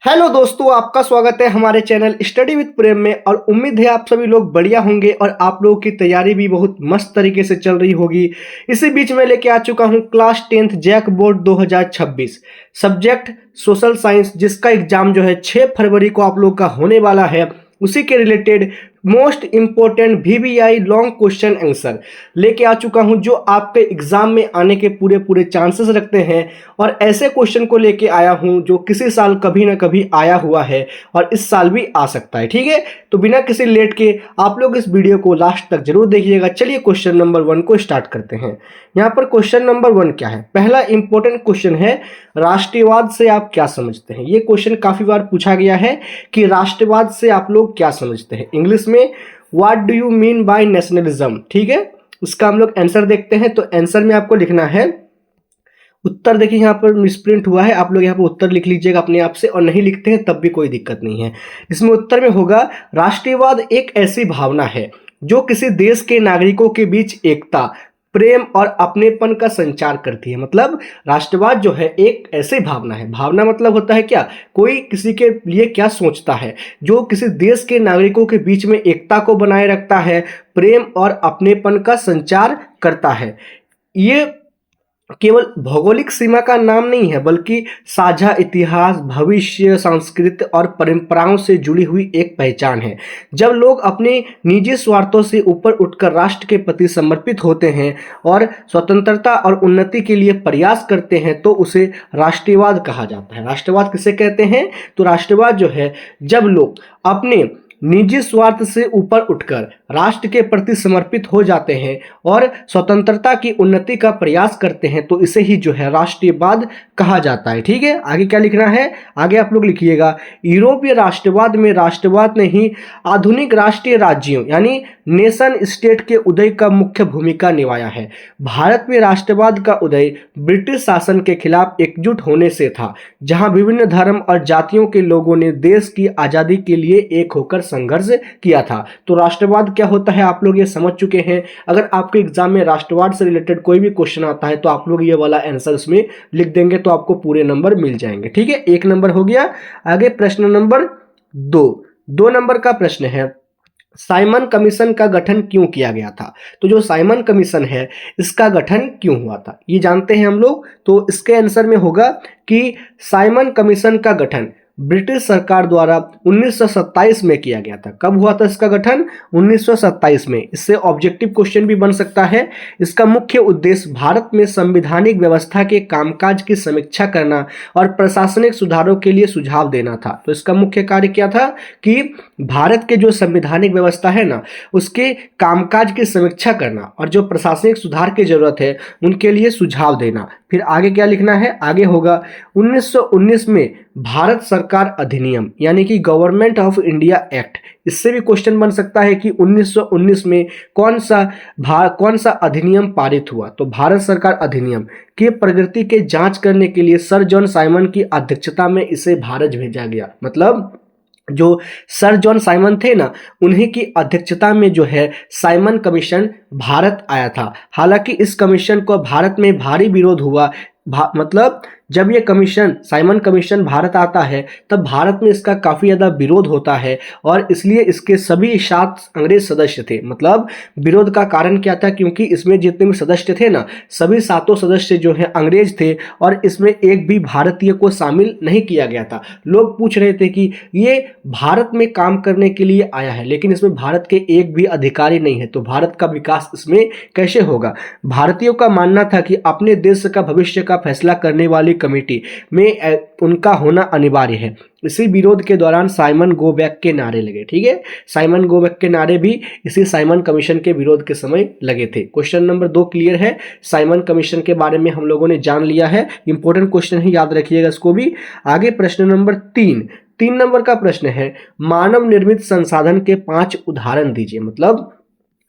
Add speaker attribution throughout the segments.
Speaker 1: Hello दोस्तों, आपका स्वागत है हमारे चैनल स्टडी विद प्रेम में। और उम्मीद है आप सभी लोग बढ़िया होंगे और आप लोगों की तैयारी भी बहुत मस्त तरीके से चल रही होगी। इसी बीच में लेके आ चुका हूं class 10th JAC board 2026 subject social science, जिसका एग्जाम जो है 6 फरवरी को आप लोग का होने वाला है। उसी के related most important VBI long question answer लेके आ चुका हूं, जो आपके एग्जाम में आने के पूरे पूरे चांसेस रखते हैं। और ऐसे क्वेश्चन को लेके आया हूं जो किसी साल कभी ना कभी आया हुआ है और इस साल भी आ सकता है। ठीक है, तो बिना किसी लेट के आप लोग इस वीडियो को लास्ट तक जरूर देखिएगा। चलिए क्वेश्चन नंबर 1 को स्टार्ट करते हैं। यहाँ पर क्वेश्चन नंबर 1 क्या है? पहला इंपॉर्टेंट क्वेश्चन है, राष्ट्रवाद से आप क्या समझते हैं? ये क्वेश्चन काफी बार पूछा गया है कि राष्ट्रवाद से आप लोग क्या समझते हैं। इंग्लिश में what do you mean by nationalism. ठीक है, उसका हम लोग आंसर देखते हैं। तो आंसर में आपको लिखना है, उत्तर देखिए यहाँ पर मिसप्रिंट हुआ है, आप लोग यहाँ पर उत्तर लिख लीजिएगा अपने आप से, और नहीं लिखते हैं तब भी कोई दिक्कत नहीं है। इसमें उत्तर में होगा, राष्ट्रवाद एक ऐसी भावना है जो किसी देश के नागरिकों के बीच एकता, प्रेम और अपनेपन का संचार करती है। मतलब राष्ट्रवाद जो है एक ऐसी भावना है। भावना मतलब होता है क्या? कोई किसी के लिए क्या सोचता है, जो किसी देश के नागरिकों के बीच में एकता को बनाए रखता है, प्रेम और अपनेपन का संचार करता है। ये केवल भौगोलिक सीमा का नाम नहीं है, बल्कि साझा इतिहास, भविष्य, संस्कृति और परंपराओं से जुड़ी हुई एक पहचान है। जब लोग अपने निजी स्वार्थों से ऊपर उठकर राष्ट्र के प्रति समर्पित होते हैं और स्वतंत्रता और उन्नति के लिए प्रयास करते हैं, तो उसे राष्ट्रवाद कहा जाता है। राष्ट्रवाद किसे कहते हैं? तो राष्ट्रवाद जो है, जब लोग अपने निजी स्वार्थ से ऊपर उठकर राष्ट्र के प्रति समर्पित हो जाते हैं और स्वतंत्रता की उन्नति का प्रयास करते हैं, तो इसे ही जो है राष्ट्रवाद कहा जाता है। ठीक है, आगे क्या लिखना है? आगे आप लोग लिखिएगा, यूरोपीय राष्ट्रवाद में राष्ट्रवाद ने ही आधुनिक राष्ट्रीय राज्यों यानी नेशन स्टेट के उदय का मुख्य भूमिका निभाया है। भारत में राष्ट्रवाद का उदय ब्रिटिश शासन के खिलाफ एकजुट होने से था, जहां विभिन्न धर्म और जातियों के लोगों ने देश की आजादी के लिए एक होकर संघर्ष किया था। तो राष्ट्रवाद क्या होता है आप लोग ये समझ चुके हैं। अगर आपके एग्जाम में राष्ट्रवाद से रिलेटेड कोई भी क्वेश्चन आता है तो आप लोग ये वाला आंसर इसमें लिख देंगे, तो आपको पूरे नंबर मिल जाएंगे। ठीक है, 1 नंबर हो गया। आगे प्रश्न नंबर 2 नंबर का प्रश्न है, साइमन कमीशन का गठन क्यों किया गया था? तो जो साइमन कमीशन है, इसका गठन क्यों हुआ था ये जानते हैं हम लोग। तो इसके आंसर में होगा कि साइमन कमीशन का गठन ब्रिटिश सरकार द्वारा 1927 में किया गया था। कब हुआ था इसका गठन? 1927 में। इससे ऑब्जेक्टिव क्वेश्चन भी बन सकता है। इसका मुख्य उद्देश्य भारत में संवैधानिक व्यवस्था के कामकाज की समीक्षा करना और प्रशासनिक सुधारों के लिए सुझाव देना था। तो इसका मुख्य कार्य क्या था कि भारत के जो संवैधानिक व्यवस्था है ना, उसके कामकाज की समीक्षा करना और जो प्रशासनिक सुधार की जरूरत है उनके लिए सुझाव देना। फिर आगे क्या लिखना है? आगे होगा 1919 में भारत सरकार अधिनियम यानी कि गवर्नमेंट ऑफ इंडिया एक्ट। इससे भी क्वेश्चन बन सकता है कि 1919 में कौन सा अधिनियम पारित हुआ? तो भारत सरकार अधिनियम के प्रगति के जांच करने के लिए सर जॉन साइमन की अध्यक्षता में इसे भारत भेजा गया। मतलब जो सर जॉन साइमन थे ना, उन्हीं की अध्यक्षता में जो है साइमन कमीशन भारत आया था। हालांकि इस कमीशन को भारत में भारी विरोध हुआ। मतलब जब ये कमीशन साइमन कमीशन भारत आता है, तब भारत में इसका काफ़ी ज़्यादा विरोध होता है और इसलिए इसके सभी 7 अंग्रेज सदस्य थे। मतलब विरोध का कारण क्या था? क्योंकि इसमें जितने भी सदस्य थे ना, सभी 7 सदस्य जो हैं अंग्रेज थे और इसमें एक भी भारतीय को शामिल नहीं किया गया था। लोग पूछ रहे थे कि ये भारत में काम करने के लिए आया है, लेकिन इसमें भारत के एक भी अधिकारी नहीं है, तो भारत का विकास इसमें कैसे होगा? भारतीयों का मानना था कि अपने देश का भविष्य का फैसला करने वाली कमेटी में उनका होना अनिवार्य है। इसी विरोध के दौरान साइमन गो बैक के नारे लगे। ठीक है, साइमन गो बैक के नारे भी इसी साइमन कमीशन के विरोध के समय लगे थे। क्वेश्चन नंबर 2 क्लियर है। साइमन कमीशन के बारे में हम लोगों ने जान लिया है। इंपॉर्टेंट क्वेश्चन है, याद रखिएगा इसको भी। आगे प्रश्न नंबर 3 नंबर का प्रश्न है, मानव निर्मित संसाधन के 5 उदाहरण दीजिए। मतलब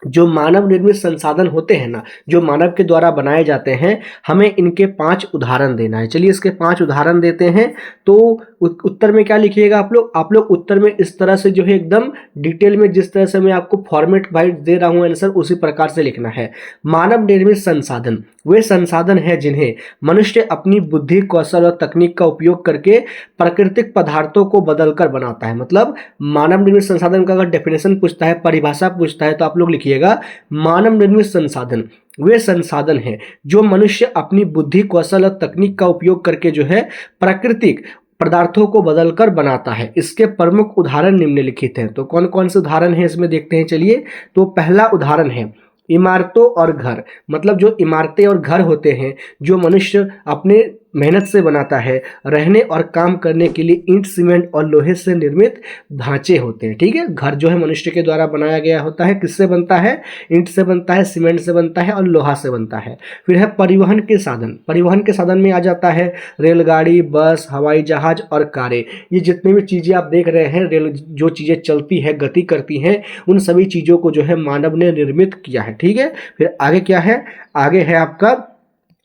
Speaker 1: जो मानव निर्मित संसाधन होते हैं ना, जो मानव के द्वारा बनाए जाते हैं, हमें इनके 5 उदाहरण देना है। चलिए इसके 5 उदाहरण देते हैं। तो उत्तर में क्या लिखिएगा आप लोग उत्तर में इस तरह से जो है एकदम डिटेल में, जिस तरह से मैं आपको फॉर्मेट वाइज दे रहा हूं आंसर, उसी प्रकार से लिखना है। मानव निर्मित संसाधन वे संसाधन हैं जिन्हें मनुष्य अपनी बुद्धि, कौशल और तकनीक का उपयोग करके प्राकृतिक पदार्थों को बदलकर बनाता है। मतलब मानव निर्मित संसाधन का अगर डेफिनेशन पूछता है, परिभाषा पूछता है, तो आप लोग लिखिएगा मानव निर्मित संसाधन वे संसाधन हैं जो मनुष्य अपनी बुद्धि, कौशल और तकनीक का उपयोग करके जो है प्राकृतिक पदार्थों को बदलकर बनाता है। इसके प्रमुख उदाहरण निम्नलिखित हैं। तो कौन कौन से उदाहरण हैं इसमें देखते हैं चलिए। तो पहला उदाहरण है इमारतों और घर। मतलब जो इमारतें और घर होते हैं जो मनुष्य अपने मेहनत से बनाता है, रहने और काम करने के लिए ईंट, सीमेंट और लोहे से निर्मित ढांचे होते हैं। ठीक है, घर जो है मनुष्य के द्वारा बनाया गया होता है। किससे बनता है? ईंट से बनता है, सीमेंट से बनता है और लोहा से बनता है। फिर है परिवहन के साधन। परिवहन के साधन में आ जाता है रेलगाड़ी, बस, हवाई जहाज और कारें। ये जितनी भी चीज़ें आप देख रहे हैं, रेल जो चीज़ें चलती है, गति करती हैं, उन सभी चीज़ों को जो है मानव ने निर्मित किया है। ठीक है, फिर आगे क्या है? आगे है आपका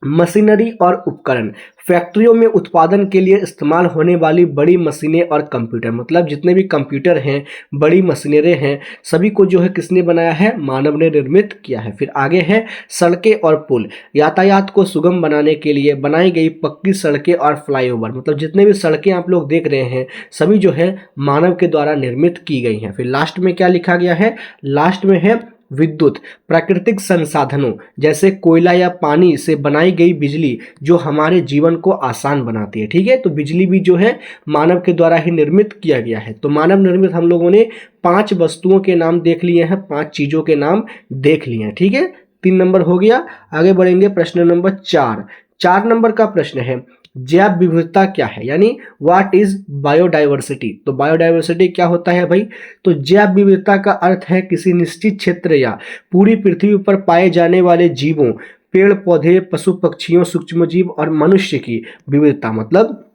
Speaker 1: मशीनरी और उपकरण। फैक्ट्रियों में उत्पादन के लिए इस्तेमाल होने वाली बड़ी मशीनें और कंप्यूटर। मतलब जितने भी कंप्यूटर हैं, बड़ी मशीनरी हैं, सभी को जो है किसने बनाया है? मानव ने निर्मित किया है। फिर आगे है सड़कें और पुल। यातायात को सुगम बनाने के लिए बनाई गई पक्की सड़कें और फ्लाईओवर। मतलब जितने भी सड़कें आप लोग देख रहे हैं, सभी जो है मानव के द्वारा निर्मित की गई हैं। फिर लास्ट में क्या लिखा गया है? लास्ट में है विद्युत। प्राकृतिक संसाधनों जैसे कोयला या पानी से बनाई गई बिजली जो हमारे जीवन को आसान बनाती है। ठीक है, तो बिजली भी जो है मानव के द्वारा ही निर्मित किया गया है। तो मानव निर्मित हम लोगों ने 5 वस्तुओं के नाम देख लिए हैं, 5 चीजों के नाम देख लिए हैं। ठीक है, 3 नंबर हो गया। आगे बढ़ेंगे प्रश्न नंबर 4। 4 नंबर का प्रश्न है जैव विविधता क्या है, यानी व्हाट इज बायोडाइवर्सिटी। तो बायोडाइवर्सिटी क्या होता है भाई? तो जैव विविधता का अर्थ है किसी निश्चित क्षेत्र या पूरी पृथ्वी पर पाए जाने वाले जीवों, पेड़ पौधे, पशु पक्षियों, सूक्ष्मजीव और मनुष्य की विविधता। मतलब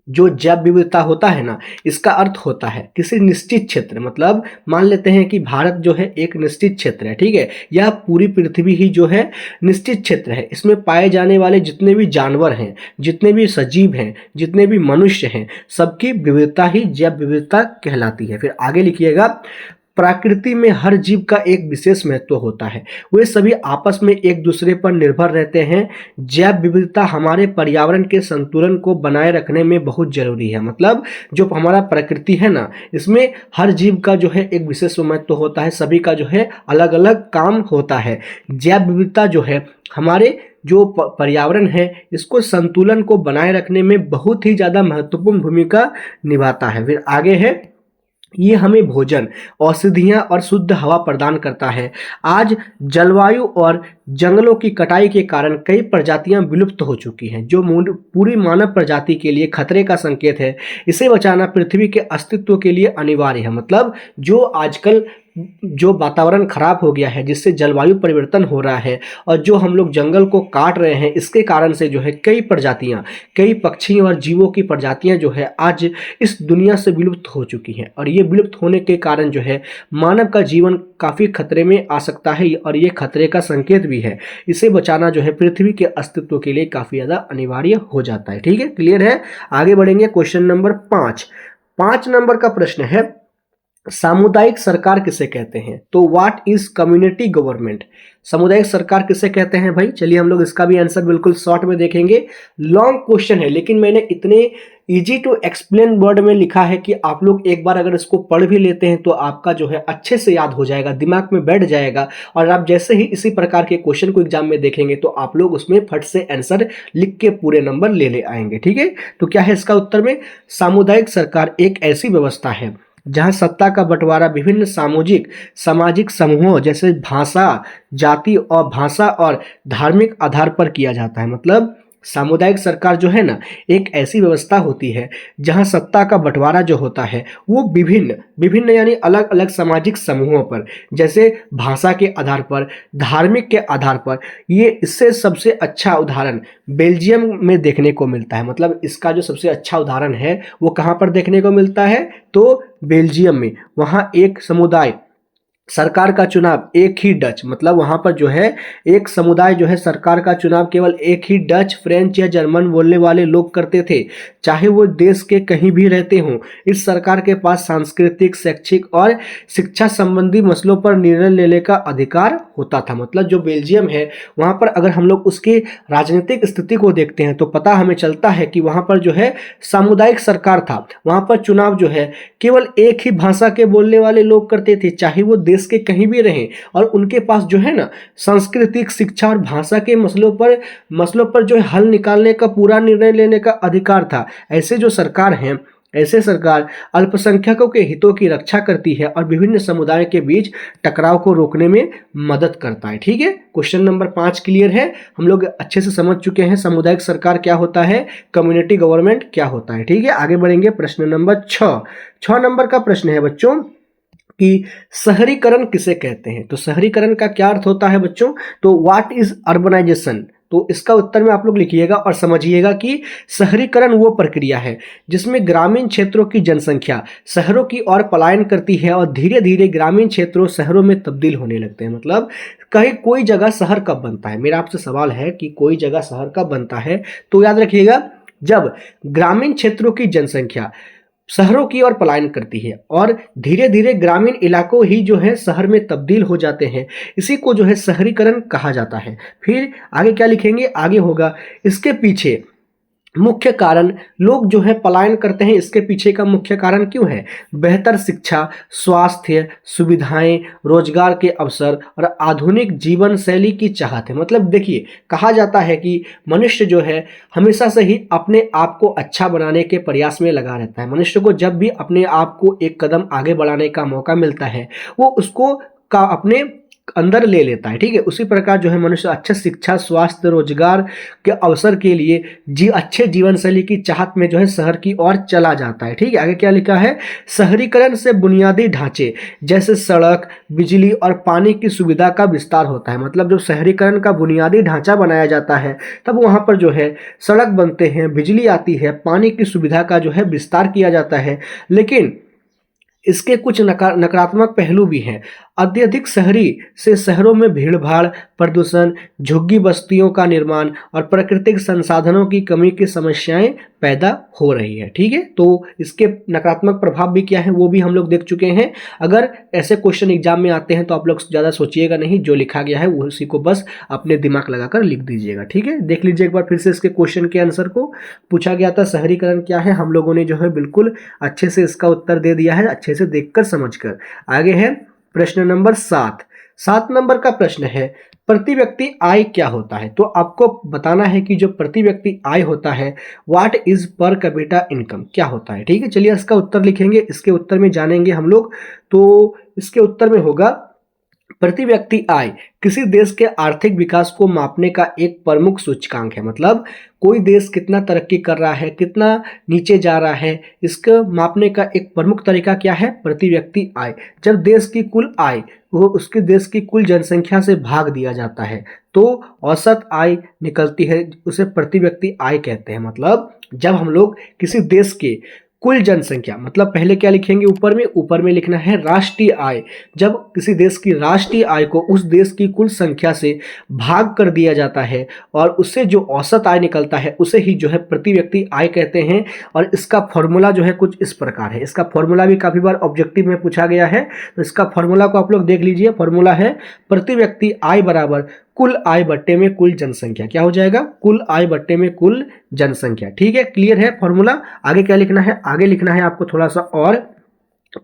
Speaker 1: जो जैव विविधता होता है ना, इसका अर्थ होता है किसी निश्चित क्षेत्र। मतलब मान लेते हैं कि भारत जो है एक निश्चित क्षेत्र है। ठीक है, या पूरी पृथ्वी ही जो है निश्चित क्षेत्र है। इसमें पाए जाने वाले जितने भी जानवर हैं, जितने भी सजीव हैं, जितने भी मनुष्य हैं, सबकी विविधता ही जैव विविधता कहलाती है। फिर आगे लिखिएगा प्रकृति में हर जीव का एक विशेष महत्व होता है। वे सभी आपस में एक दूसरे पर निर्भर रहते हैं। जैव विविधता हमारे पर्यावरण के संतुलन को बनाए रखने में बहुत जरूरी है। मतलब जो हमारा प्रकृति है ना, इसमें हर जीव का जो है एक विशेष महत्व होता है। सभी का जो है अलग अलग काम होता है। जैव विविधता जो है हमारे जो पर्यावरण है, इसको संतुलन को बनाए रखने में बहुत ही ज़्यादा महत्वपूर्ण भूमिका निभाता है। फिर आगे है ये हमें भोजन, औषधियाँ और शुद्ध हवा प्रदान करता है। आज जलवायु और जंगलों की कटाई के कारण कई प्रजातियां विलुप्त हो चुकी हैं, जो पूरी मानव प्रजाति के लिए खतरे का संकेत है। इसे बचाना पृथ्वी के अस्तित्व के लिए अनिवार्य है। मतलब जो आजकल जो वातावरण खराब हो गया है, जिससे जलवायु परिवर्तन हो रहा है, और जो हम लोग जंगल को काट रहे हैं, इसके कारण से जो है कई प्रजातियां, कई पक्षी और जीवों की प्रजातियां जो है आज इस दुनिया से विलुप्त हो चुकी हैं। और ये विलुप्त होने के कारण जो है मानव का जीवन काफ़ी खतरे में आ सकता है, और ये खतरे का संकेत भी है। इसे बचाना जो है पृथ्वी के अस्तित्व के लिए काफ़ी ज़्यादा अनिवार्य हो जाता है। ठीक है, क्लियर है। आगे बढ़ेंगे क्वेश्चन नंबर 5। 5 नंबर का प्रश्न है सामुदायिक सरकार किसे कहते हैं। तो व्हाट इज कम्युनिटी गवर्नमेंट। सामुदायिक सरकार किसे कहते हैं भाई? चलिए हम लोग इसका भी आंसर बिल्कुल शॉर्ट में देखेंगे। लॉन्ग क्वेश्चन है, लेकिन मैंने इतने इजी टू एक्सप्लेन वर्ड में लिखा है कि आप लोग एक बार अगर इसको पढ़ भी लेते हैं तो आपका जो है अच्छे से याद हो जाएगा, दिमाग में बैठ जाएगा। और आप जैसे ही इसी प्रकार के क्वेश्चन को एग्जाम में देखेंगे तो आप लोग उसमें फट से आंसर लिख के पूरे नंबर ले आएंगे। ठीक है, तो क्या है इसका उत्तर में? सामुदायिक सरकार एक ऐसी व्यवस्था है जहां सत्ता का बंटवारा विभिन्न सामाजिक समूहों जैसे भाषा और धार्मिक आधार पर किया जाता है। मतलब सामुदायिक सरकार जो है ना, एक ऐसी व्यवस्था होती है जहां सत्ता का बंटवारा जो होता है वो विभिन्न यानी अलग अलग सामाजिक समूहों पर, जैसे भाषा के आधार पर, धार्मिक के आधार पर। ये इससे सबसे अच्छा उदाहरण बेल्जियम में देखने को मिलता है। मतलब इसका जो सबसे अच्छा उदाहरण है वो कहाँ पर देखने को मिलता है? तो बेल्जियम में। वहाँ एक समुदाय सरकार का चुनाव एक ही डच, मतलब वहां पर जो है एक समुदाय जो है सरकार का चुनाव केवल एक ही डच, फ्रेंच या जर्मन बोलने वाले लोग करते थे, चाहे वो देश के कहीं भी रहते हों। इस सरकार के पास सांस्कृतिक, शैक्षिक और शिक्षा संबंधी मसलों पर निर्णय लेने का अधिकार होता था। मतलब जो बेल्जियम है वहां पर अगर हम लोग उसकी राजनीतिक स्थिति को देखते हैं तो पता हमें चलता है कि वहां पर जो है सामुदायिक सरकार था। वहां पर चुनाव जो है केवल एक ही भाषा के बोलने वाले लोग करते थे, चाहे वो देश के कहीं भी रहें, और उनके पास जो है ना सांस्कृतिक, शिक्षा और भाषा के मसलों पर जो है हल निकालने का, पूरा निर्णय लेने का अधिकार था। ऐसे जो सरकार हैं, ऐसे सरकार अल्पसंख्यकों के हितों की रक्षा करती है और विभिन्न समुदायों के बीच टकराव को रोकने में मदद करता है। ठीक है, क्वेश्चन नंबर 5 क्लियर है, हम लोग अच्छे से समझ चुके हैं सामुदायिक सरकार क्या होता है, कम्युनिटी गवर्नमेंट क्या होता है। ठीक है, आगे बढ़ेंगे। प्रश्न नंबर 6 नंबर का प्रश्न है बच्चों कि शहरीकरण किसे कहते हैं। तो शहरीकरण का क्या अर्थ होता है बच्चों, तो व्हाट इज अर्बनाइजेशन। तो इसका उत्तर में आप लोग लिखिएगा और समझिएगा कि शहरीकरण वो प्रक्रिया है जिसमें ग्रामीण क्षेत्रों की जनसंख्या शहरों की ओर पलायन करती है और धीरे धीरे ग्रामीण क्षेत्रों शहरों में तब्दील होने लगते हैं। मतलब कहीं कोई जगह शहर कब बनता है, मेरा आपसे सवाल है कि कोई जगह शहर कब बनता है, तो याद रखिएगा जब ग्रामीण क्षेत्रों की जनसंख्या शहरों की ओर पलायन करती है और धीरे धीरे ग्रामीण इलाकों ही जो है शहर में तब्दील हो जाते हैं, इसी को जो है शहरीकरण कहा जाता है। फिर आगे क्या लिखेंगे, आगे होगा इसके पीछे मुख्य कारण, लोग जो है पलायन करते हैं, इसके पीछे का मुख्य कारण क्यों है, बेहतर शिक्षा, स्वास्थ्य सुविधाएं, रोजगार के अवसर और आधुनिक जीवन शैली की चाहत है। मतलब देखिए, कहा जाता है कि मनुष्य जो है हमेशा से ही अपने आप को अच्छा बनाने के प्रयास में लगा रहता है। मनुष्य को जब भी अपने आप को एक कदम आगे बढ़ाने का मौका मिलता है, वो उसको का अपने अंदर ले लेता है। ठीक है, उसी प्रकार जो है मनुष्य अच्छा शिक्षा, स्वास्थ्य, रोजगार के अवसर के लिए अच्छे जीवन शैली की चाहत में जो है शहर की ओर चला जाता है। ठीक है, आगे क्या लिखा है, शहरीकरण से बुनियादी ढांचे जैसे सड़क, बिजली और पानी की सुविधा का विस्तार होता है। मतलब जब शहरीकरण का बुनियादी ढांचा बनाया जाता है तब वहां पर जो है सड़क बनते हैं, बिजली आती है, पानी की सुविधा का जो है विस्तार किया जाता है। लेकिन इसके कुछ नकारात्मक पहलू भी हैं। अत्यधिक शहरी से शहरों में भीड़ भाड़, प्रदूषण, झुग्गी बस्तियों का निर्माण और प्राकृतिक संसाधनों की कमी की समस्याएं पैदा हो रही है। ठीक है, तो इसके नकारात्मक प्रभाव भी क्या है वो भी हम लोग देख चुके हैं। अगर ऐसे क्वेश्चन एग्जाम में आते हैं तो आप लोग ज़्यादा सोचिएगा नहीं, जो लिखा गया है वो उसी को बस अपने दिमाग लगाकर लिख दीजिएगा। ठीक है, देख लीजिए एक बार फिर से इसके क्वेश्चन के आंसर को। पूछा गया था शहरीकरण क्या है, हम लोगों ने जो है बिल्कुल अच्छे से इसका उत्तर दे दिया है, अच्छे से देखकर समझकर। आगे है प्रश्न नंबर 7 नंबर का प्रश्न है, प्रति व्यक्ति आय क्या होता है। तो आपको बताना है कि जो प्रति व्यक्ति आय होता है, what is per capita income, क्या होता है। ठीक है, चलिए इसका उत्तर लिखेंगे, इसके उत्तर में जानेंगे हम लोग। तो इसके उत्तर में होगा, प्रति व्यक्ति आय किसी देश के आर्थिक विकास को मापने का एक प्रमुख सूचकांक है। मतलब कोई देश कितना तरक्की कर रहा है, कितना नीचे जा रहा है, इसको मापने का एक प्रमुख तरीका क्या है, प्रति व्यक्ति आय। जब देश की कुल आय वो उसके देश की कुल जनसंख्या से भाग दिया जाता है तो औसत आय निकलती है, उसे प्रति व्यक्ति आय कहते हैं। मतलब जब हम लोग किसी देश के कुल जनसंख्या, मतलब पहले क्या लिखेंगे, ऊपर में लिखना है राष्ट्रीय आय। जब किसी देश की राष्ट्रीय आय को उस देश की कुल संख्या से भाग कर दिया जाता है और उससे जो औसत आय निकलता है उसे ही जो है प्रति व्यक्ति आय कहते हैं। और इसका फॉर्मूला जो है कुछ इस प्रकार है, इसका फॉर्मूला भी काफी बार ऑब्जेक्टिव में पूछा गया है, तो इसका फॉर्मूला को आप लोग देख लीजिए। फॉर्मूला है प्रति व्यक्ति आय बराबर कुल आय बट्टे में कुल जनसंख्या। क्या हो जाएगा, कुल आय बट्टे में कुल जनसंख्या। ठीक है, क्लियर है फॉर्मूला। आगे क्या लिखना है, आगे लिखना है आपको थोड़ा सा और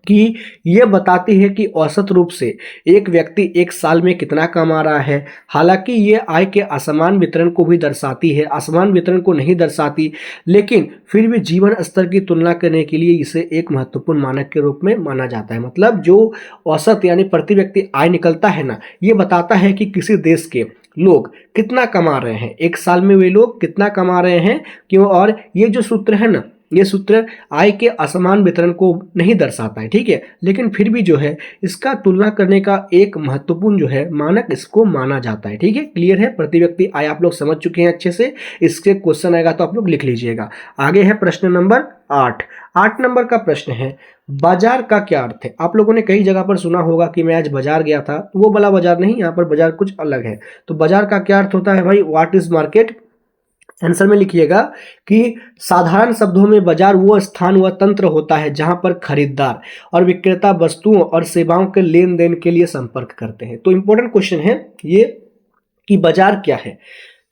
Speaker 1: कि यह बताती है कि औसत रूप से एक व्यक्ति एक साल में कितना कमा रहा है। हालांकि ये आय के असमान वितरण को भी दर्शाती है, असमान वितरण को नहीं दर्शाती, लेकिन फिर भी जीवन स्तर की तुलना करने के लिए इसे एक महत्वपूर्ण मानक के रूप में माना जाता है। मतलब जो औसत यानी प्रति व्यक्ति आय निकलता है ना, ये बताता है कि किसी देश के लोग कितना कमा रहे हैं, एक साल में वे लोग कितना कमा रहे हैं। क्यों, और ये जो सूत्र है ना, ये सूत्र आय के असमान वितरण को नहीं दर्शाता है, ठीक है, लेकिन फिर भी जो है इसका तुलना करने का एक महत्वपूर्ण जो है मानक इसको माना जाता है, ठीक है। क्लियर है, प्रति व्यक्ति आय आप लोग समझ चुके हैं अच्छे से। इसके क्वेश्चन आएगा तो आप लोग लिख लीजिएगा। आगे है प्रश्न नंबर 8। 8 नंबर का प्रश्न है, बाजार का क्या अर्थ है। आप लोगों ने कई जगह पर सुना होगा कि मैं आज बाजार गया था, तो वो वाला बाजार नहीं, यहाँ पर बाजार कुछ अलग है। तो बाजार का क्या अर्थ होता है भाई, व्हाट इज मार्केट। आंसर में लिखिएगा कि साधारण शब्दों में बाजार वो स्थान व तंत्र होता है जहां पर खरीदार और विक्रेता वस्तुओं और सेवाओं के लेन देन के लिए संपर्क करते हैं। तो इंपॉर्टेंट क्वेश्चन है ये कि बाजार क्या है।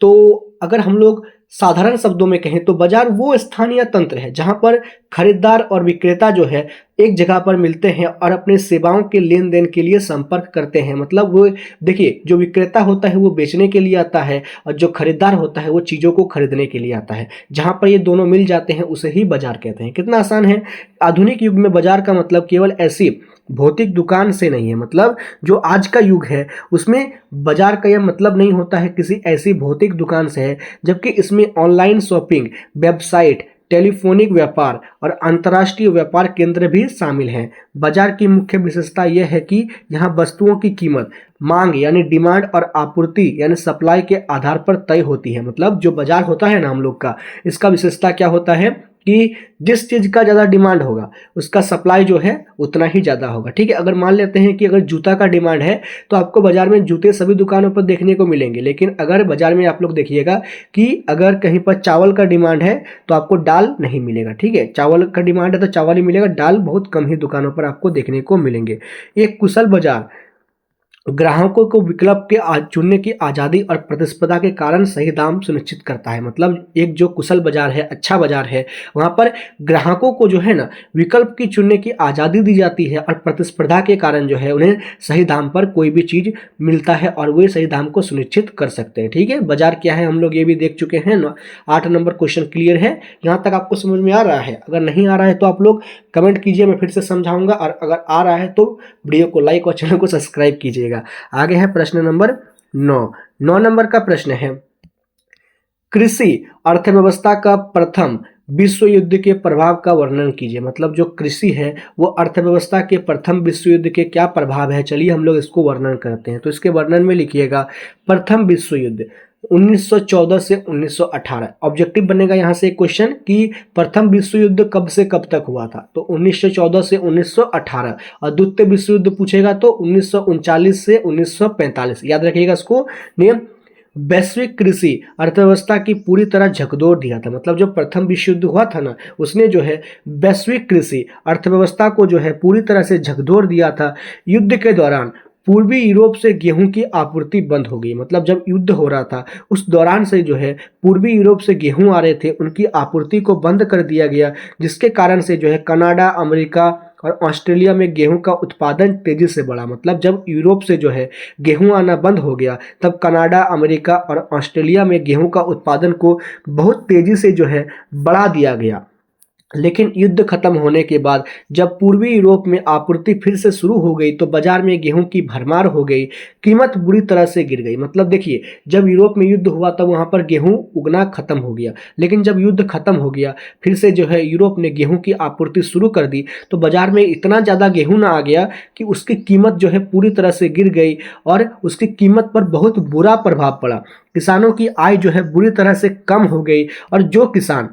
Speaker 1: तो अगर हम लोग साधारण शब्दों में कहें तो बाजार वो स्थान या तंत्र है जहां पर खरीदार और विक्रेता जो है एक जगह पर मिलते हैं और अपने सेवाओं के लेन देन के लिए संपर्क करते हैं। मतलब वो देखिए, जो विक्रेता होता है वो बेचने के लिए आता है और जो खरीदार होता है वो चीज़ों को खरीदने के लिए आता है। जहां पर ये दोनों मिल जाते हैं उसे ही बाजार कहते हैं। कितना आसान है। आधुनिक युग में बाजार का मतलब केवल ऐसी भौतिक दुकान से नहीं है, मतलब जो आज का युग है उसमें बाजार का यह मतलब नहीं होता है किसी ऐसी भौतिक दुकान से है, जबकि इसमें ऑनलाइन शॉपिंग, वेबसाइट, टेलीफोनिक व्यापार और अंतर्राष्ट्रीय व्यापार केंद्र भी शामिल हैं। बाजार की मुख्य विशेषता यह है कि यहाँ वस्तुओं की कीमत मांग यानी डिमांड और आपूर्ति यानी सप्लाई के आधार पर तय होती है। मतलब जो बाजार होता है ना हम लोग का, इसका विशेषता क्या होता है कि जिस चीज का ज्यादा डिमांड होगा उसका सप्लाई जो है उतना ही ज्यादा होगा, ठीक है। अगर मान लेते हैं कि अगर जूता का डिमांड है तो आपको बाजार में जूते सभी दुकानों पर देखने को मिलेंगे, लेकिन अगर बाजार में आप लोग देखिएगा कि अगर कहीं पर चावल का डिमांड है तो आपको दाल नहीं मिलेगा, ठीक है। चावल का डिमांड है तो चावल ही मिलेगा, दाल बहुत कम ही दुकानों पर आपको देखने को मिलेंगे। एक कुशल बाजार ग्राहकों को विकल्प के चुनने की आज़ादी और प्रतिस्पर्धा के कारण सही दाम सुनिश्चित करता है। मतलब एक जो कुशल बाजार है, अच्छा बाजार है, वहाँ पर ग्राहकों को जो है ना विकल्प की चुनने की आज़ादी दी जाती है और प्रतिस्पर्धा के कारण जो है उन्हें सही दाम पर कोई भी चीज़ मिलता है और वे सही दाम को सुनिश्चित कर सकते हैं, ठीक है। बाजार क्या है हम लोग ये भी देख चुके हैं ना। 8 नंबर क्वेश्चन क्लियर है, यहाँ तक आपको समझ में आ रहा है। अगर नहीं आ रहा है तो आप लोग कमेंट कीजिए, मैं फिर से समझाऊंगा, और अगर आ रहा है तो वीडियो को लाइक और चैनल को सब्सक्राइब कीजिएगा। आगे है प्रश्न नंबर 9 नंबर का प्रश्न है, कृषि अर्थव्यवस्था का प्रथम विश्व युद्ध के प्रभाव का वर्णन कीजिए। मतलब जो कृषि है वो अर्थव्यवस्था के प्रथम विश्व युद्ध के क्या प्रभाव है, चलिए हम लोग इसको वर्णन करते हैं। तो इसके वर्णन में लिखिएगा प्रथम विश्व युद्ध 1914 से 1918। ऑब्जेक्टिव बनेगा यहाँ से क्वेश्चन कि प्रथम विश्व युद्ध कब से कब तक हुआ था, तो 1914 से 1918। और द्वितीय विश्व युद्ध पूछेगा तो 1939 से 1945। याद रखिएगा इसको। नियम, वैश्विक कृषि अर्थव्यवस्था की पूरी तरह झकझोर दिया था। मतलब जो प्रथम विश्व युद्ध हुआ था ना, उसने जो है वैश्विक कृषि अर्थव्यवस्था को जो है पूरी तरह से झकझोर दिया था। युद्ध के दौरान पूर्वी यूरोप से गेहूं की आपूर्ति बंद हो गई। मतलब जब युद्ध हो रहा था उस दौरान से जो है पूर्वी यूरोप से गेहूं आ रहे थे, उनकी आपूर्ति को बंद कर दिया गया, जिसके कारण से जो है कनाडा, अमेरिका और ऑस्ट्रेलिया में गेहूं का उत्पादन तेजी से बढ़ा। मतलब जब यूरोप से जो है गेहूं आना बंद हो गया तब कनाडा, अमेरिका और ऑस्ट्रेलिया में गेहूं का उत्पादन को बहुत तेजी से जो है बढ़ा दिया गया। लेकिन युद्ध खत्म होने के बाद जब पूर्वी यूरोप में आपूर्ति फिर से शुरू हो गई तो बाजार में गेहूं की भरमार हो गई, कीमत बुरी तरह से गिर गई। मतलब देखिए, जब यूरोप में युद्ध हुआ तब वहां पर गेहूं उगना खत्म हो गया, लेकिन जब युद्ध खत्म हो गया फिर से जो है यूरोप ने गेहूं की आपूर्ति शुरू कर दी तो बाजार में इतना ज़्यादा गेहूं ना आ गया कि उसकी कीमत जो है पूरी तरह से गिर गई और उसकी कीमत पर बहुत बुरा प्रभाव पड़ा। किसानों की आय जो है बुरी तरह से कम हो गई और जो किसान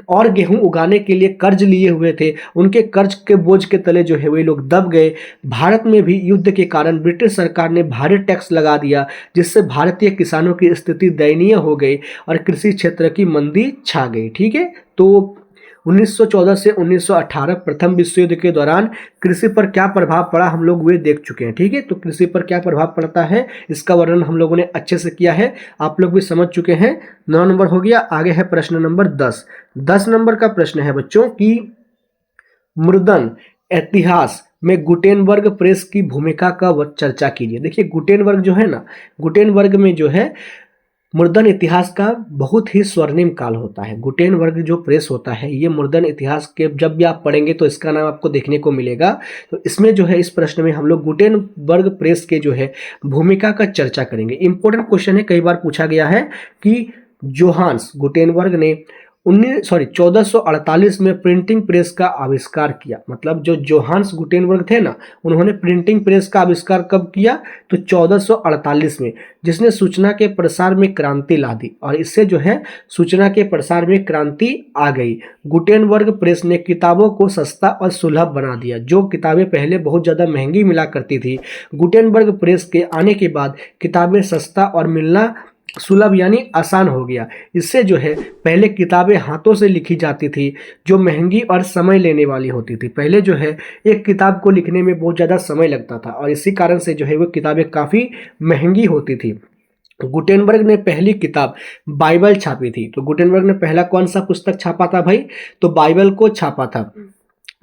Speaker 1: और गेहूं उगाने के लिए कर्ज लिए हुए थे, उनके कर्ज के बोझ के तले जो है वे लोग दब गए। भारत में भी युद्ध के कारण ब्रिटिश सरकार ने भारी टैक्स लगा दिया, जिससे भारतीय किसानों की स्थिति दयनीय हो गई और कृषि क्षेत्र की मंदी छा गई, ठीक है। तो 1914 से 1918 प्रथम विश्व युद्ध के दौरान कृषि पर क्या प्रभाव पड़ा हम लोग वे देख चुके हैं, ठीक है। तो कृषि पर क्या प्रभाव पड़ता है इसका वर्णन हम लोगों ने अच्छे से किया है, आप लोग भी समझ चुके हैं। 9 नंबर हो गया। आगे है प्रश्न नंबर 10। 10 नंबर का प्रश्न है बच्चों की मुद्रण इतिहास में गुटेनबर्ग प्रेस की भूमिका का चर्चा कीजिए। देखिए गुटेनबर्ग जो है ना, गुटेनबर्ग में जो है मुद्रण इतिहास का बहुत ही स्वर्णिम काल होता है। गुटेनबर्ग जो प्रेस होता है ये मुद्रण इतिहास के जब भी आप पढ़ेंगे तो इसका नाम आपको देखने को मिलेगा। तो इसमें जो है इस प्रश्न में हम लोग गुटेनबर्ग प्रेस के जो है भूमिका का चर्चा करेंगे। इंपॉर्टेंट क्वेश्चन है, कई बार पूछा गया है कि जोहान्स गुटेनबर्ग ने 1448 में प्रिंटिंग प्रेस का आविष्कार किया। मतलब जो जोहान्स गुटेनबर्ग थे ना, उन्होंने प्रिंटिंग प्रेस का आविष्कार कब किया? तो 1448 में, जिसने सूचना के प्रसार में क्रांति ला दी, और इससे जो है सूचना के प्रसार में क्रांति आ गई। गुटेनबर्ग प्रेस ने किताबों को सस्ता और सुलभ बना दिया। जो किताबें पहले बहुत ज़्यादा महंगी मिला करती थी, गुटेनबर्ग प्रेस के आने के बाद किताबें सस्ता और मिलना सुलभ यानी आसान हो गया। इससे जो है पहले किताबें हाथों से लिखी जाती थी, जो महंगी और समय लेने वाली होती थी। पहले जो है एक किताब को लिखने में बहुत ज़्यादा समय लगता था, और इसी कारण से जो है वो किताबें काफ़ी महंगी होती थी। गुटेनबर्ग ने पहली किताब बाइबल छापी थी। तो गुटेनबर्ग ने पहला कौन सा पुस्तक छापा था भाई? तो बाइबल को छापा था।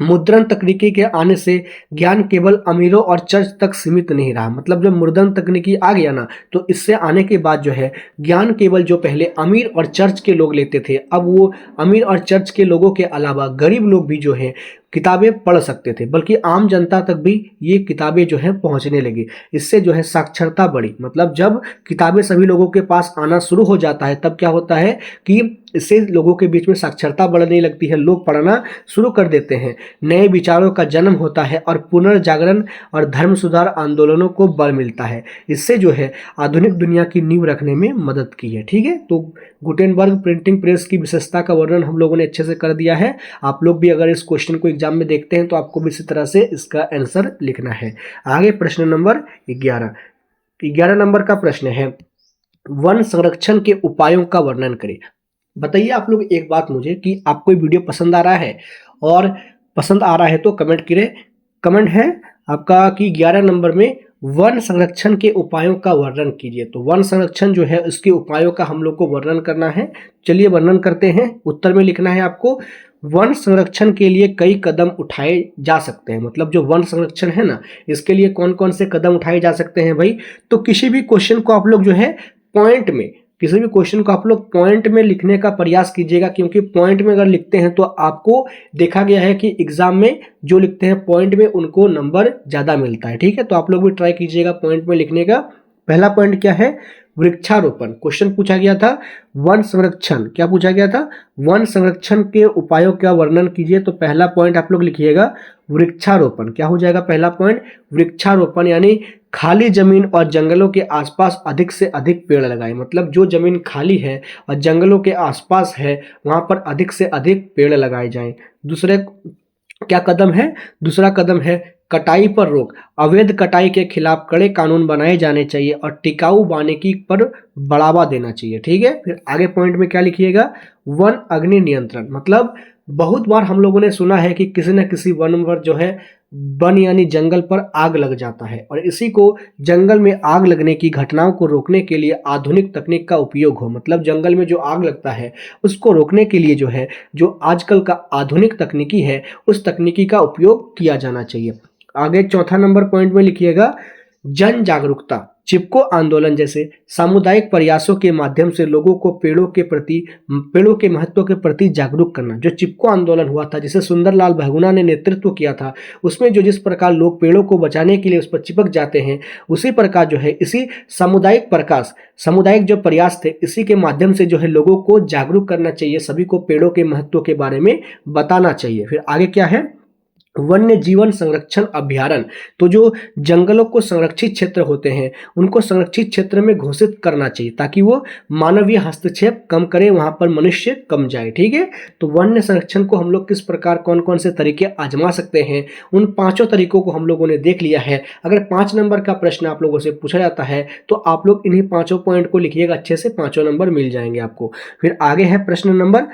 Speaker 1: मुद्रण तकनीकी के आने से ज्ञान केवल अमीरों और चर्च तक सीमित नहीं रहा। मतलब जब मुद्रण तकनीकी आ गया ना, तो इससे आने के बाद जो है ज्ञान केवल जो पहले अमीर और चर्च के लोग लेते थे, अब वो अमीर और चर्च के लोगों के अलावा गरीब लोग भी जो है किताबें पढ़ सकते थे, बल्कि आम जनता तक भी ये किताबें जो है पहुंचने लगी। इससे जो है साक्षरता बढ़ी। मतलब जब किताबें सभी लोगों के पास आना शुरू हो जाता है, तब क्या होता है कि इससे लोगों के बीच में साक्षरता बढ़ने लगती है, लोग पढ़ना शुरू कर देते हैं, नए विचारों का जन्म होता है, और पुनर्जागरण और धर्म सुधार आंदोलनों को बल मिलता है। इससे जो है आधुनिक दुनिया की नींव रखने में मदद की है। ठीक है, तो गुटेनबर्ग प्रिंटिंग प्रेस की विशेषता का वर्णन हम लोगों ने अच्छे से कर दिया है। आप लोग भी अगर इस क्वेश्चन को एग्जाम में देखते हैं तो आपको भी इसी तरह से इसका आंसर लिखना है। आगे प्रश्न नंबर 11 नंबर का प्रश्न है, वन संरक्षण के उपायों का वर्णन करें। बताइए आप लोग एक बात मुझे कि आपको ये वीडियो पसंद आ रहा है, और पसंद आ रहा है तो कमेंट करें। कमेंट है आपका कि 11 नंबर में वन संरक्षण के उपायों का वर्णन कीजिए। तो वन संरक्षण जो है उसके उपायों का हम लोग को वर्णन करना है। चलिए वर्णन करते हैं। उत्तर में लिखना है आपको, वन संरक्षण के लिए कई कदम उठाए जा सकते हैं। मतलब जो वन संरक्षण है ना, इसके लिए कौन कौन से कदम उठाए जा सकते हैं भाई? तो किसी भी क्वेश्चन को आप लोग जो है पॉइंट में, किसी भी क्वेश्चन को आप लोग पॉइंट में लिखने का प्रयास कीजिएगा, क्योंकि पॉइंट में अगर लिखते हैं तो आपको देखा गया है कि एग्जाम में जो लिखते हैं पॉइंट में उनको नंबर ज़्यादा मिलता है। ठीक है, तो आप लोग भी ट्राई कीजिएगा पॉइंट में लिखने का। पहला पॉइंट क्या है? वृक्षारोपण। क्वेश्चन पूछा गया था वन संरक्षण, क्या पूछा गया था? वन संरक्षण के उपायों का वर्णन कीजिए। तो पहला पॉइंट आप लोग लिखिएगा वृक्षारोपण। क्या हो जाएगा पहला पॉइंट? वृक्षारोपण, यानी खाली जमीन और जंगलों के आसपास अधिक से अधिक पेड़ लगाएं। मतलब जो जमीन खाली है और जंगलों के आसपास है, वहां पर अधिक से अधिक पेड़ लगाए जाएं। दूसरे क्या कदम है? दूसरा कदम है कटाई पर रोक। अवैध कटाई के खिलाफ कड़े कानून बनाए जाने चाहिए, और टिकाऊ वानिकी पर बढ़ावा देना चाहिए। ठीक है, फिर आगे पॉइंट में क्या लिखिएगा? वन अग्नि नियंत्रण। मतलब बहुत बार हम लोगों ने सुना है कि किसी न किसी वन पर जो है, वन यानी जंगल पर आग लग जाता है, और इसी को जंगल में आग लगने की घटनाओं को रोकने के लिए आधुनिक तकनीक का उपयोग हो। मतलब जंगल में जो आग लगता है उसको रोकने के लिए जो है, जो आजकल का आधुनिक तकनीकी है, उस तकनीकी का उपयोग किया जाना चाहिए। आगे चौथा नंबर पॉइंट में लिखिएगा जन जागरूकता। चिपको आंदोलन जैसे सामुदायिक प्रयासों के माध्यम से लोगों को पेड़ों के महत्व के प्रति जागरूक करना। जो चिपको आंदोलन हुआ था, जिसे सुंदरलाल बहुगुणा ने नेतृत्व किया था, उसमें जो जिस प्रकार लोग पेड़ों को बचाने के लिए उस पर चिपक जाते हैं, उसी प्रकार जो है इसी सामुदायिक जो प्रयास थे, इसी के माध्यम से जो है लोगों को जागरूक करना चाहिए, सभी को पेड़ों के महत्व के बारे में बताना चाहिए। फिर आगे क्या है? वन्य जीवन संरक्षण अभ्यारण्य। तो जो जंगलों को संरक्षित क्षेत्र होते हैं, उनको संरक्षित क्षेत्र में घोषित करना चाहिए, ताकि वो मानवीय हस्तक्षेप कम करे, वहां पर मनुष्य कम जाए। ठीक है, तो वन्य संरक्षण को हम लोग किस प्रकार कौन कौन से तरीके आजमा सकते हैं, उन पांचों तरीकों को हम लोगों ने देख लिया है। अगर 5 नंबर का प्रश्न आप लोगों से पूछा जाता है तो आप लोग इन्हीं पांचों पॉइंट को लिखिएगा, अच्छे से 5 नंबर मिल जाएंगे आपको। फिर आगे है प्रश्न नंबर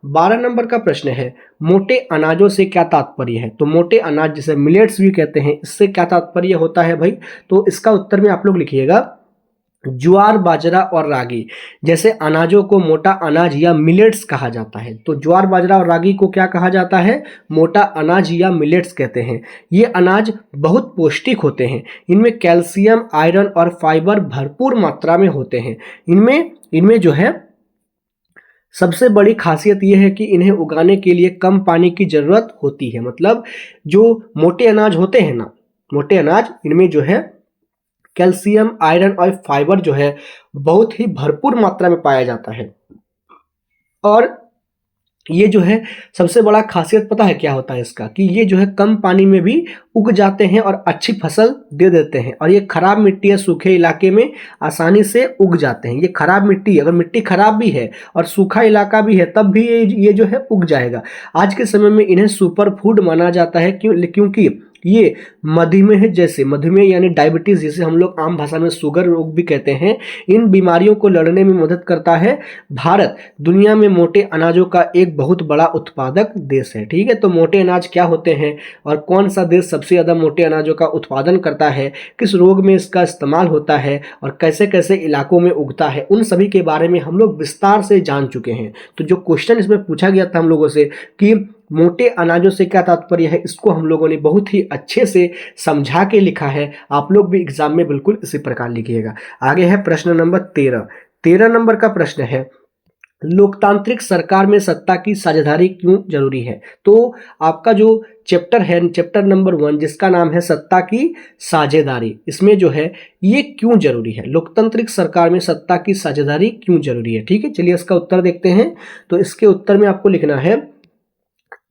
Speaker 1: 12 नंबर का प्रश्न है मोटे अनाजों से क्या तात्पर्य है? तो मोटे अनाज जिसे मिलेट्स भी कहते हैं, इससे क्या तात्पर्य होता है भाई? तो इसका उत्तर में आप लोग लिखिएगा ज्वार, बाजरा और रागी जैसे अनाजों को मोटा अनाज या मिलेट्स कहा जाता है। तो ज्वार, बाजरा और रागी को क्या कहा जाता है? मोटा अनाज या मिलेट्स कहते हैं। ये अनाज बहुत पौष्टिक होते हैं, इनमें कैल्शियम, आयरन और फाइबर भरपूर मात्रा में होते हैं। इनमें जो है सबसे बड़ी खासियत यह है कि इन्हें उगाने के लिए कम पानी की जरूरत होती है। मतलब जो मोटे अनाज होते हैं ना, मोटे अनाज, इनमें जो है कैल्शियम, आयरन और फाइबर जो है बहुत ही भरपूर मात्रा में पाया जाता है, और ये जो है सबसे बड़ा खासियत पता है क्या होता है इसका, कि ये जो है कम पानी में भी उग जाते हैं और अच्छी फसल दे देते हैं। और ये खराब मिट्टी या सूखे इलाके में आसानी से उग जाते हैं। ये खराब मिट्टी, अगर मिट्टी खराब भी है और सूखा इलाका भी है तब भी ये जो है उग जाएगा। आज के समय में इन्हें सुपर फूड माना जाता है, क्योंकि ये मधुमेह जैसे, मधुमेह यानी डायबिटीज जिसे हम लोग आम भाषा में शुगर रोग भी कहते हैं, इन बीमारियों को लड़ने में मदद करता है। भारत दुनिया में मोटे अनाजों का एक बहुत बड़ा उत्पादक देश है। ठीक है, तो मोटे अनाज क्या होते हैं और कौन सा देश सबसे ज़्यादा मोटे अनाजों का उत्पादन करता है, किस रोग में इसका इस्तेमाल होता है और कैसे कैसे इलाकों में उगता है, उन सभी के बारे में हम लोग विस्तार से जान चुके हैं। तो जो क्वेश्चन इसमें पूछा गया था हम लोगों से कि मोटे अनाजों से क्या तात्पर्य है, इसको हम लोगों ने बहुत ही अच्छे से समझा के लिखा है। आप लोग भी एग्जाम में बिल्कुल इसी प्रकार लिखिएगा। आगे है प्रश्न नंबर 13। 13 नंबर का प्रश्न है, लोकतांत्रिक सरकार में सत्ता की साझेदारी क्यों जरूरी है। तो आपका जो चैप्टर है, चैप्टर नंबर 1 जिसका नाम है सत्ता की साझेदारी, इसमें जो है ये क्यों जरूरी है, लोकतांत्रिक सरकार में सत्ता की साझेदारी क्यों जरूरी है। ठीक है, चलिए इसका उत्तर देखते हैं। तो इसके उत्तर में आपको लिखना है,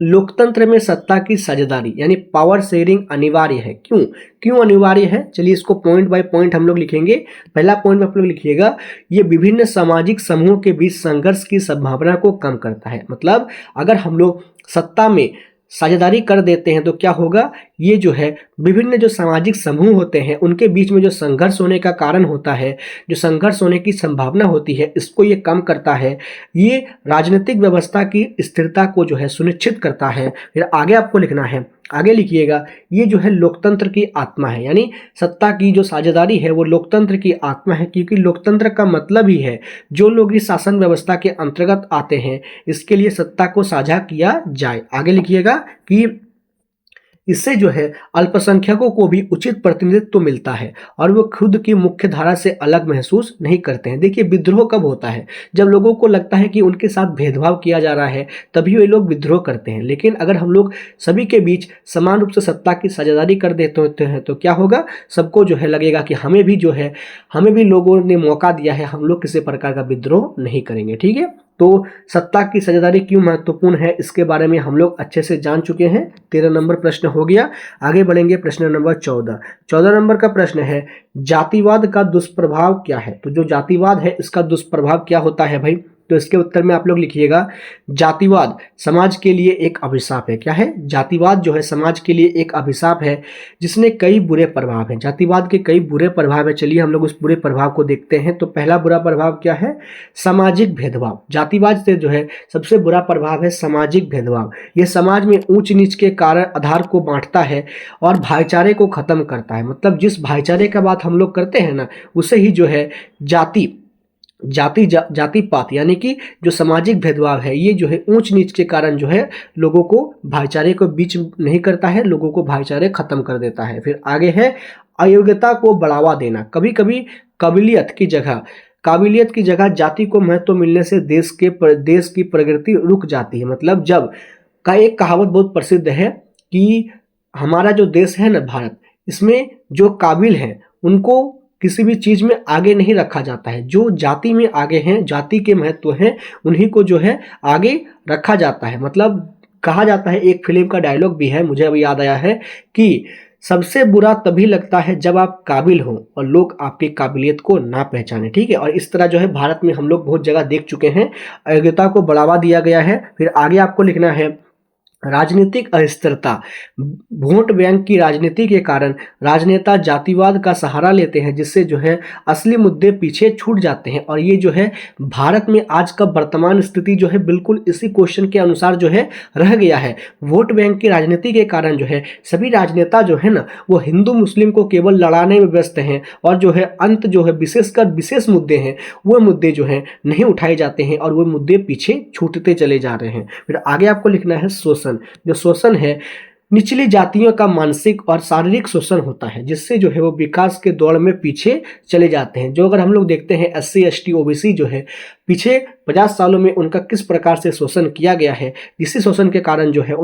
Speaker 1: लोकतंत्र में सत्ता की साझेदारी यानी पावर शेयरिंग अनिवार्य है। क्यों क्यों अनिवार्य है, चलिए इसको पॉइंट बाय पॉइंट हम लोग लिखेंगे। पहला पॉइंट में आप लोग लिखिएगा, ये विभिन्न सामाजिक समूहों के बीच संघर्ष की संभावना को कम करता है। मतलब अगर हम लोग सत्ता में साझेदारी कर देते हैं तो क्या होगा, ये जो है विभिन्न जो सामाजिक समूह होते हैं उनके बीच में जो संघर्ष होने का कारण होता है, जो संघर्ष होने की संभावना होती है, इसको ये कम करता है। ये राजनीतिक व्यवस्था की स्थिरता को जो है सुनिश्चित करता है। फिर आगे आपको लिखना है, आगे लिखिएगा, ये जो है लोकतंत्र की आत्मा है। यानी सत्ता की जो साझेदारी है वो लोकतंत्र की आत्मा है, क्योंकि लोकतंत्र का मतलब ही है जो लोग इस शासन व्यवस्था के अंतर्गत आते हैं इसके लिए सत्ता को साझा किया जाए। आगे लिखिएगा कि इससे जो है अल्पसंख्यकों को भी उचित प्रतिनिधित्व मिलता है और वो खुद की मुख्य धारा से अलग महसूस नहीं करते हैं। देखिए विद्रोह कब होता है, जब लोगों को लगता है कि उनके साथ भेदभाव किया जा रहा है, तभी वे लोग विद्रोह करते हैं। लेकिन अगर हम लोग सभी के बीच समान रूप से सत्ता की साझेदारी कर देते हैं तो क्या होगा, सबको जो है लगेगा कि हमें भी जो है, हमें भी लोगों ने मौका दिया है, हम लोग किसी प्रकार का विद्रोह नहीं करेंगे। ठीक है, तो सत्ता की साझेदारी क्यों महत्वपूर्ण है इसके बारे में हम लोग अच्छे से जान चुके हैं। 13 नंबर प्रश्न हो गया। आगे बढ़ेंगे प्रश्न नंबर 14। 14 नंबर का प्रश्न है, जातिवाद का दुष्प्रभाव क्या है। तो जो जातिवाद है इसका दुष्प्रभाव क्या होता है भाई, तो इसके उत्तर में आप लोग लिखिएगा, जातिवाद समाज के लिए एक अभिशाप है। क्या है, जातिवाद जो है समाज के लिए एक अभिशाप है जिसने कई बुरे प्रभाव हैं। जातिवाद के कई बुरे प्रभाव है, चलिए हम लोग उस बुरे प्रभाव को देखते हैं। तो पहला बुरा प्रभाव क्या है, सामाजिक भेदभाव। जातिवाद से जो है सबसे बुरा प्रभाव है सामाजिक भेदभाव। यह समाज में ऊंच नीच के कारण आधार को बांटता है और भाईचारे को खत्म करता है। मतलब जिस भाईचारे का बात हम लोग करते हैं ना, उसे ही जो है जातिपात यानी कि जो सामाजिक भेदभाव है, ये जो है ऊंच नीच के कारण जो है लोगों को भाईचारे को बीच नहीं करता है, लोगों को भाईचारे खत्म कर देता है। फिर आगे है अयोग्यता को बढ़ावा देना। कभी कभी काबिलियत की जगह जाति को महत्व मिलने से देश की प्रगति रुक जाती है। मतलब जब का एक कहावत बहुत प्रसिद्ध है कि हमारा जो देश है ना भारत, इसमें जो काबिल हैं उनको किसी भी चीज में आगे नहीं रखा जाता है। जो जाति में आगे हैं, जाति के महत्व हैं, उन्हीं को जो है आगे रखा जाता है। मतलब कहा जाता है, एक फिल्म का डायलॉग भी है, मुझे अभी याद आया है, कि सबसे बुरा तभी लगता है जब आप काबिल हो और लोग आपकी काबिलियत को ना पहचाने। ठीक है, और इस तरह जो है भारत में हम लोग बहुत जगह देख चुके हैं, अयोग्यता को बढ़ावा दिया गया है। फिर आगे आपको लिखना है, राजनीतिक अस्थिरता। वोट बैंक की राजनीति के कारण राजनेता जातिवाद का सहारा लेते हैं, जिससे जो है असली मुद्दे पीछे छूट जाते हैं। और ये जो है भारत में आज का वर्तमान स्थिति जो है बिल्कुल इसी क्वेश्चन के अनुसार जो है रह गया है। वोट बैंक की राजनीति के कारण जो है सभी राजनेता जो है ना, वो हिंदू मुस्लिम को केवल लड़ाने में व्यस्त हैं और जो है अंत जो है विशेषकर विशेष मुद्दे हैं वो मुद्दे जो है नहीं उठाए जाते हैं और वो मुद्दे पीछे छूटते चले जा रहे हैं। फिर आगे आपको लिखना है शोषण। जो शोषण है निचली जातियों का मानसिक और शारीरिक शोषण होता है, जिससे जो है वो विकास के दौड़ में पीछे चले जाते हैं। जो अगर हम लोग देखते हैं SC ST OBC जो है पीछे 50 सालों में उनका किस प्रकार से शोषण किया गया है, इसी शोषण के कारण जो है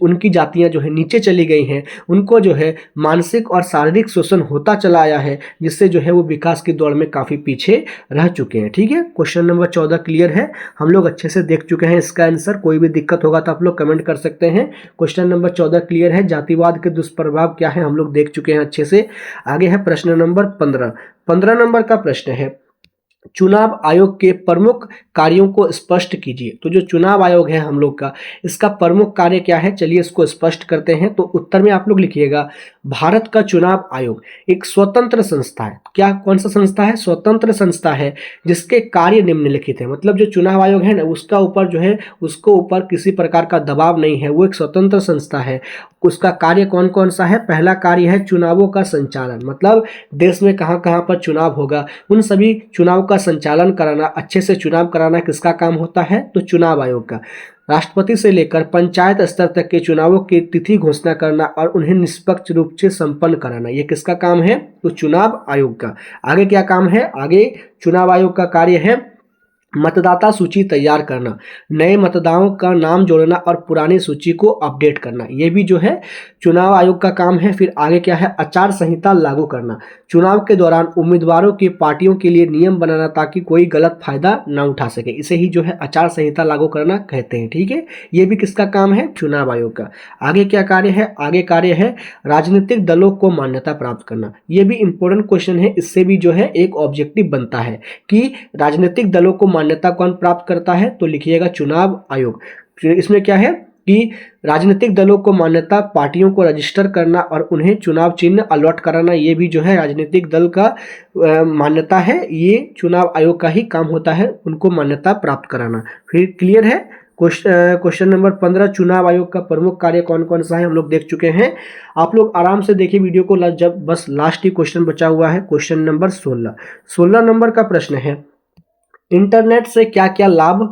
Speaker 1: उनकी जातियां जो है नीचे चली गई हैं, उनको जो है मानसिक और शारीरिक शोषण होता चला आया है, जिससे जो है वो विकास की दौड़ में काफ़ी पीछे रह चुके हैं। ठीक है, क्वेश्चन नंबर 14 क्लियर है, हम लोग अच्छे से देख चुके हैं इसका आंसर। कोई भी दिक्कत होगा तो आप लोग कमेंट कर सकते हैं। क्वेश्चन नंबर 14 क्लियर है, जातिवाद के दुष्प्रभाव क्या है हम लोग देख चुके हैं अच्छे से। आगे है प्रश्न नंबर 15। 15 नंबर का प्रश्न है, चुनाव आयोग के प्रमुख कार्यों को स्पष्ट कीजिए। तो जो चुनाव आयोग है हम लोग का, इसका प्रमुख कार्य क्या है, चलिए इसको स्पष्ट करते हैं। तो उत्तर में आप लोग लिखिएगा, भारत का चुनाव आयोग एक स्वतंत्र संस्था है। क्या, कौन सा संस्था है? स्वतंत्र संस्था है, जिसके कार्य निम्नलिखित है। मतलब जो चुनाव आयोग है ना, उसका ऊपर जो है, उसको ऊपर किसी प्रकार का दबाव नहीं है, वो एक स्वतंत्र संस्था है। उसका कार्य कौन कौन सा है? पहला कार्य है चुनावों का संचालन, मतलब देश में कहाँ कहाँ पर चुनाव होगा, उन सभी चुनाव का संचालन कराना, अच्छे से चुनाव कराना किसका काम होता है? तो चुनाव आयोग का। राष्ट्रपति से लेकर पंचायत स्तर तक के चुनावों की तिथि घोषणा करना और उन्हें निष्पक्ष रूप से संपन्न कराना, ये किसका काम है? तो चुनाव आयोग का। आगे क्या काम है? आगे चुनाव आयोग का कार्य है मतदाता सूची तैयार करना, नए मतदाताओं का नाम जोड़ना और पुरानी सूची को अपडेट करना, ये भी जो है चुनाव आयोग का काम है। फिर आगे क्या है? आचार संहिता लागू करना, चुनाव के दौरान उम्मीदवारों की पार्टियों के लिए नियम बनाना ताकि कोई गलत फायदा ना उठा सके, इसे ही जो है आचार संहिता लागू करना कहते हैं। ठीक है, ये भी किसका काम है? चुनाव आयोग का। आगे क्या कार्य है? आगे कार्य है राजनीतिक दलों को मान्यता प्राप्त करना, ये भी इंपॉर्टेंट क्वेश्चन है, इससे भी जो है एक ऑब्जेक्टिव बनता है कि राजनीतिक दलों को मान्यता कौन प्राप्त करता है? तो लिखिएगा चुनाव आयोग। इसमें क्या है कि राजनीतिक दलों को मान्यता, पार्टियों को रजिस्टर करना और उन्हें चुनाव चिन्ह अलॉट कराना, ये भी जो है राजनीतिक दल का मान्यता है, ये चुनाव आयोग का ही काम होता है, उनको मान्यता प्राप्त कराना। फिर क्लियर है? क्वेश्चन नंबर 15, चुनाव आयोग का प्रमुख कार्य कौन कौन सा है हम लोग देख चुके हैं। आप लोग आराम से देखिए वीडियो को, जब बस लास्ट ही क्वेश्चन बचा हुआ है, क्वेश्चन नंबर 16। 16 नंबर का प्रश्न है, इंटरनेट से क्या क्या लाभ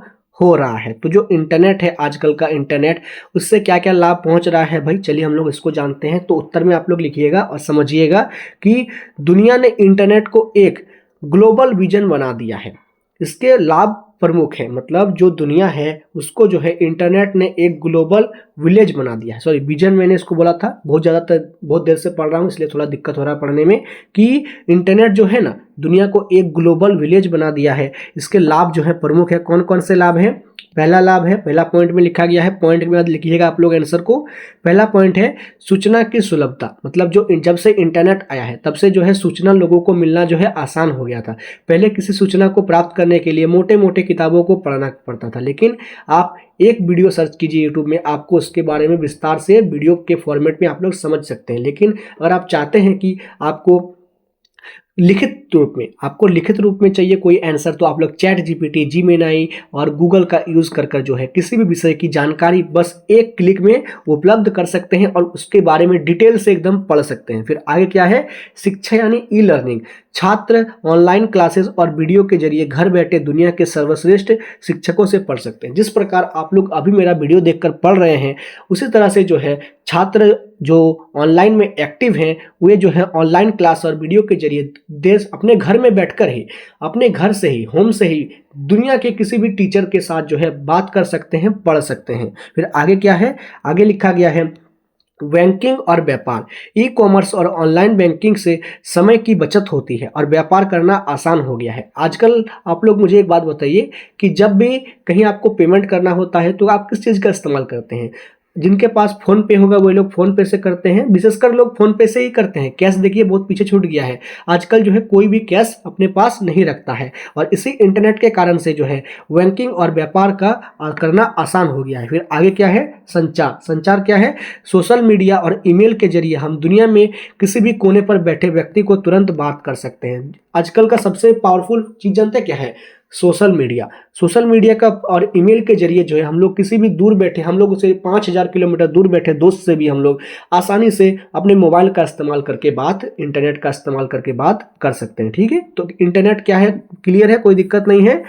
Speaker 1: हो रहा है। तो जो इंटरनेट है, आजकल का इंटरनेट, उससे क्या क्या लाभ पहुंच रहा है भाई, चलिए हम लोग इसको जानते हैं। तो उत्तर में आप लोग लिखिएगा और समझिएगा कि दुनिया ने इंटरनेट को एक ग्लोबल विजन बना दिया है। इसके लाभ प्रमुख है, मतलब जो दुनिया है उसको जो है इंटरनेट ने एक ग्लोबल विलेज बना दिया है। सॉरी, विजन मैंने इसको बोला था, बहुत देर से पढ़ रहा हूँ इसलिए थोड़ा दिक्कत हो रहा है पढ़ने में, कि इंटरनेट जो है ना दुनिया को एक ग्लोबल विलेज बना दिया है। इसके लाभ जो है प्रमुख है। कौन कौन से लाभ हैं? पहला लाभ है, पहला पॉइंट में लिखा गया है, पॉइंट के बाद लिखिएगा आप लोग आंसर को। पहला पॉइंट है सूचना की सुलभता, मतलब जब से इंटरनेट आया है तब से जो है सूचना लोगों को मिलना जो है आसान हो गया था। पहले किसी सूचना को प्राप्त करने के लिए मोटे मोटे किताबों को पढ़ना पड़ता था, लेकिन आप एक वीडियो सर्च कीजिए यूट्यूब में, आपको उसके बारे में विस्तार से वीडियो के फॉर्मेट में आप लोग समझ सकते हैं। लेकिन अगर आप चाहते हैं कि आपको लिखित रूप में चाहिए कोई आंसर, तो आप लोग चैट जीपीटी, जेमिनी और गूगल का यूज कर जो है किसी भी विषय की जानकारी बस एक क्लिक में उपलब्ध कर सकते हैं और उसके बारे में डिटेल से एकदम पढ़ सकते हैं। फिर आगे क्या है? शिक्षा यानी ई लर्निंग, छात्र ऑनलाइन क्लासेस और वीडियो के जरिए घर बैठे दुनिया के सर्वश्रेष्ठ शिक्षकों से पढ़ सकते हैं। जिस प्रकार आप लोग अभी मेरा वीडियो देखकर पढ़ रहे हैं, उसी तरह से जो है छात्र जो ऑनलाइन में एक्टिव हैं, वे जो है ऑनलाइन क्लास और वीडियो के जरिए देश अपने घर में बैठकर ही, अपने घर से ही, होम से ही दुनिया के किसी भी टीचर के साथ जो है बात कर सकते हैं, पढ़ सकते हैं। फिर आगे क्या है? आगे लिखा गया है बैंकिंग और व्यापार, ई कॉमर्स और ऑनलाइन बैंकिंग से समय की बचत होती है और व्यापार करना आसान हो गया है। आजकल आप लोग मुझे एक बात बताइए कि जब भी कहीं आपको पेमेंट करना होता है तो आप किस चीज़ का इस्तेमाल करते हैं? जिनके पास फोन पे होगा वो लोग फोन पे से करते हैं, विशेषकर लोग फोन पे से ही करते हैं। कैश देखिए बहुत पीछे छूट गया है, आजकल जो है कोई भी कैश अपने पास नहीं रखता है, और इसी इंटरनेट के कारण से जो है बैंकिंग और व्यापार का करना आसान हो गया है। फिर आगे क्या है? संचार क्या है? सोशल मीडिया और ईमेल के जरिए हम दुनिया में किसी भी कोने पर बैठे व्यक्ति को तुरंत बात कर सकते हैं। आजकल का सबसे पावरफुल चीज जानते क्या है? सोशल मीडिया का और ईमेल के जरिए जो है हम लोग किसी भी दूर बैठे, हम लोग उसे 5000 किलोमीटर दूर बैठे दोस्त से भी हम लोग आसानी से अपने मोबाइल का इस्तेमाल करके इंटरनेट का इस्तेमाल करके बात कर सकते हैं। ठीक है, तो इंटरनेट क्या है? क्लियर है, कोई दिक्कत नहीं है।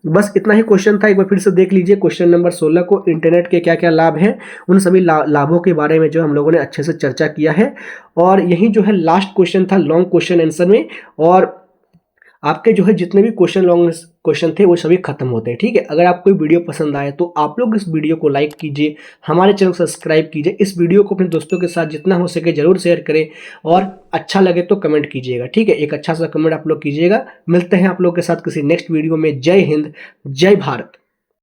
Speaker 1: बस इतना ही क्वेश्चन था, एक बार फिर से देख लीजिए क्वेश्चन नंबर 16 को। इंटरनेट के क्या क्या लाभ हैं, उन सभी लाभों के बारे में जो हम लोगों ने अच्छे से चर्चा किया है, और यही जो है लास्ट क्वेश्चन था लॉन्ग क्वेश्चन आंसर में। और आपके जो है जितने भी क्वेश्चन थे वो सभी खत्म होते हैं। ठीक है, अगर आपको कोई वीडियो पसंद आए तो आप लोग इस वीडियो को लाइक कीजिए, हमारे चैनल को सब्सक्राइब कीजिए, इस वीडियो को अपने दोस्तों के साथ जितना हो सके जरूर शेयर करें और अच्छा लगे तो कमेंट कीजिएगा। ठीक है, एक अच्छा सा कमेंट आप लोग कीजिएगा। मिलते हैं आप लोग के साथ किसी नेक्स्ट वीडियो में। जय हिंद, जय भारत।